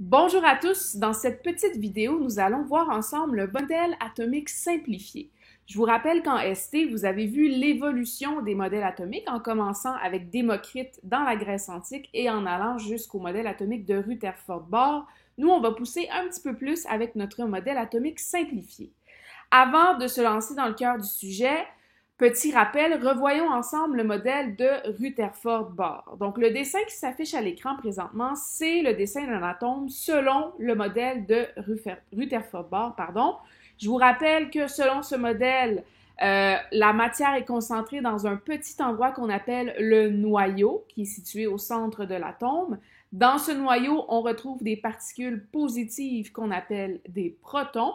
Bonjour à tous, dans cette petite vidéo, nous allons voir ensemble le modèle atomique simplifié. Je vous rappelle qu'en ST, vous avez vu l'évolution des modèles atomiques en commençant avec Démocrite dans la Grèce antique et en allant jusqu'au modèle atomique de Rutherford-Bohr. Nous, on va pousser un petit peu plus avec notre modèle atomique simplifié. Avant de se lancer dans le cœur du sujet, petit rappel, revoyons ensemble le modèle de Rutherford-Bohr. Donc, le dessin qui s'affiche à l'écran présentement, c'est le dessin d'un atome selon le modèle de Rutherford-Bohr. Je vous rappelle que selon ce modèle, la matière est concentrée dans un petit endroit qu'on appelle le noyau, qui est situé au centre de l'atome. Dans ce noyau, on retrouve des particules positives qu'on appelle des protons.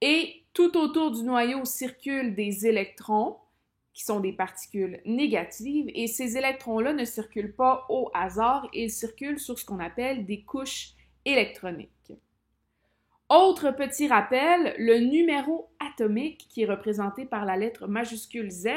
Et tout autour du noyau circulent des électrons, qui sont des particules négatives, et ces électrons-là ne circulent pas au hasard, ils circulent sur ce qu'on appelle des couches électroniques. Autre petit rappel, le numéro atomique, qui est représenté par la lettre majuscule Z,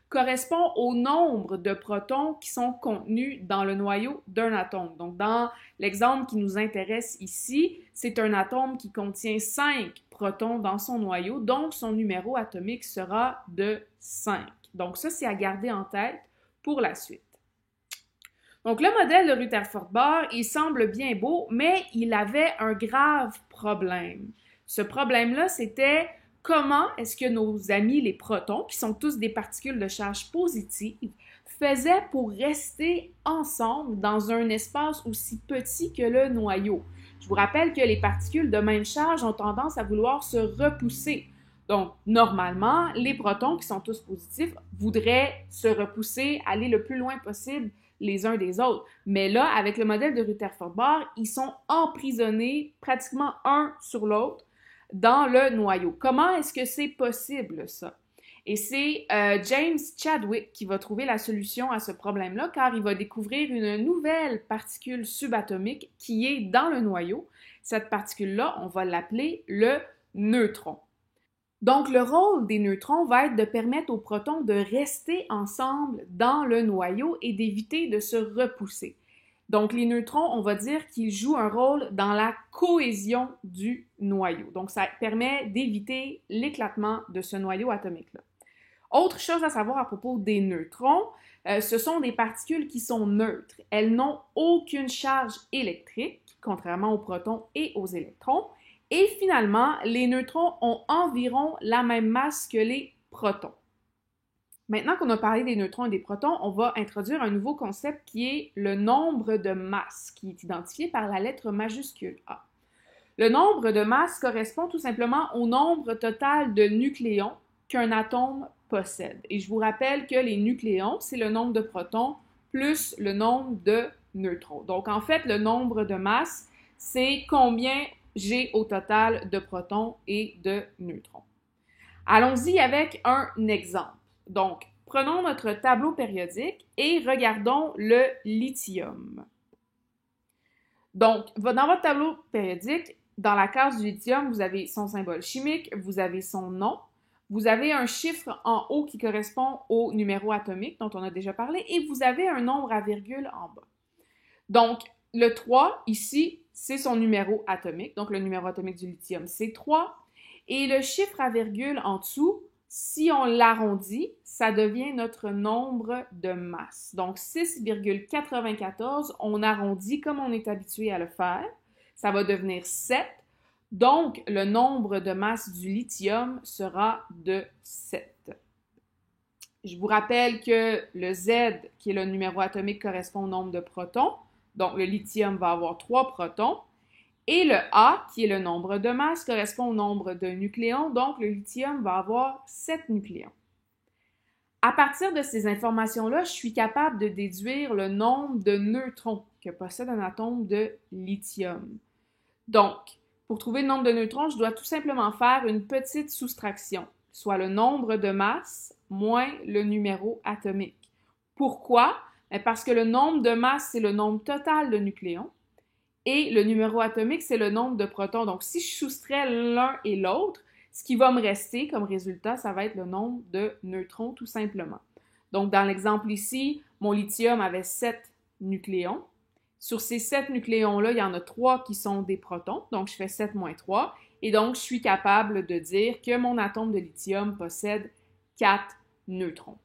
correspond au nombre de protons qui sont contenus dans le noyau d'un atome. Donc, dans l'exemple qui nous intéresse ici, c'est un atome qui contient 5 protons dans son noyau, donc son numéro atomique sera de 5. Donc, ça, c'est à garder en tête pour la suite. Donc, le modèle de Rutherford-Bohr, il semble bien beau, mais il avait un grave problème. Ce problème-là, c'était comment est-ce que nos amis, les protons, qui sont tous des particules de charge positive, faisaient pour rester ensemble dans un espace aussi petit que le noyau. Je vous rappelle que les particules de même charge ont tendance à vouloir se repousser. Donc, normalement, les protons, qui sont tous positifs, voudraient se repousser, aller le plus loin possible les uns des autres. Mais là, avec le modèle de Rutherford-Bohr, ils sont emprisonnés pratiquement un sur l'autre dans le noyau. Comment est-ce que c'est possible, ça? Et c'est James Chadwick qui va trouver la solution à ce problème-là, car il va découvrir une nouvelle particule subatomique qui est dans le noyau. Cette particule-là, on va l'appeler le neutron. Donc, le rôle des neutrons va être de permettre aux protons de rester ensemble dans le noyau et d'éviter de se repousser. Donc, les neutrons, on va dire qu'ils jouent un rôle dans la cohésion du noyau. Donc, ça permet d'éviter l'éclatement de ce noyau atomique-là. Autre chose à savoir à propos des neutrons, ce sont des particules qui sont neutres. Elles n'ont aucune charge électrique, contrairement aux protons et aux électrons. Et finalement, les neutrons ont environ la même masse que les protons. Maintenant qu'on a parlé des neutrons et des protons, on va introduire un nouveau concept qui est le nombre de masse, qui est identifié par la lettre majuscule A. Le nombre de masse correspond tout simplement au nombre total de nucléons qu'un atome possède. Et je vous rappelle que les nucléons, c'est le nombre de protons plus le nombre de neutrons. Donc, en fait, le nombre de masse, c'est combien j'ai au total de protons et de neutrons. Allons-y avec un exemple. Donc, prenons notre tableau périodique et regardons le lithium. Donc, dans votre tableau périodique, dans la case du lithium, vous avez son symbole chimique, vous avez son nom, vous avez un chiffre en haut qui correspond au numéro atomique dont on a déjà parlé et vous avez un nombre à virgule en bas. Donc, le 3, ici, c'est son numéro atomique. Donc, le numéro atomique du lithium, c'est 3. Et le chiffre à virgule en dessous, si on l'arrondit, ça devient notre nombre de masse. Donc, 6,94, on arrondit comme on est habitué à le faire. Ça va devenir 7. Donc, le nombre de masse du lithium sera de 7. Je vous rappelle que le Z, qui est le numéro atomique, correspond au nombre de protons. Donc, le lithium va avoir 3 protons. Et le A, qui est le nombre de masse, correspond au nombre de nucléons. Donc, le lithium va avoir 7 nucléons. À partir de ces informations-là, je suis capable de déduire le nombre de neutrons que possède un atome de lithium. Donc, pour trouver le nombre de neutrons, je dois tout simplement faire une petite soustraction, soit le nombre de masse moins le numéro atomique. Pourquoi? Parce que le nombre de masse, c'est le nombre total de nucléons et le numéro atomique, c'est le nombre de protons. Donc, si je soustrais l'un et l'autre, ce qui va me rester comme résultat, ça va être le nombre de neutrons tout simplement. Donc, dans l'exemple ici, mon lithium avait 7 nucléons. Sur ces 7 nucléons-là, il y en a 3 qui sont des protons, donc je fais 7 moins 3, et donc je suis capable de dire que mon atome de lithium possède 4 neutrons.